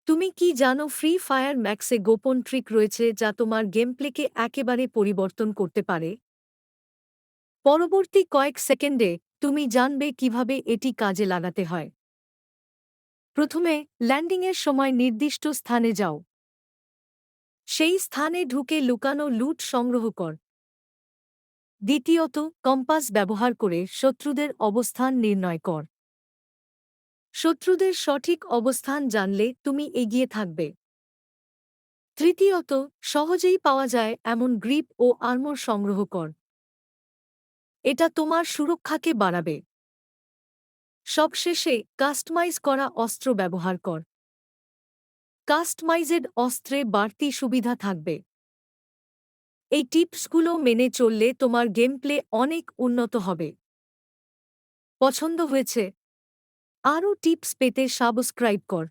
তুমি কি জানো ফ্রি ফায়ার ম্যাক্সে গোপন ট্রিক রয়েছে যা তোমার গেমপ্লেকে একেবারে পরিবর্তন করতে পারে? পরবর্তী কয়েক সেকেন্ডে তুমি জানবে কিভাবে এটি কাজে লাগাতে হয়। প্রথমে, ল্যান্ডিংয়ের সময় নির্দিষ্ট স্থানে যাও। সেই স্থানে ঢুকে লুকানো লুট সংগ্রহ কর। দ্বিতীয়ত, কম্পাস ব্যবহার করে শত্রুদের অবস্থান নির্ণয় কর। শত্রুদের সঠিক অবস্থান জানলে তুমি এগিয়ে থাকবে। তৃতীয়ত, সহজেই পাওয়া যায় এমন গ্রিপ ও আর্মর সংগ্রহ কর। এটা তোমার সুরক্ষাকে বাড়াবে। সবশেষে, কাস্টমাইজ করা অস্ত্র ব্যবহার কর। কাস্টমাইজেড অস্ত্রে বাড়তি সুবিধা থাকবে। এই টিপসগুলো মেনে চললে তোমার গেমপ্লে অনেক উন্নত হবে। পছন্দ হয়েছে? আরও টিপস পেতে সাবস্ক্রাইব কর।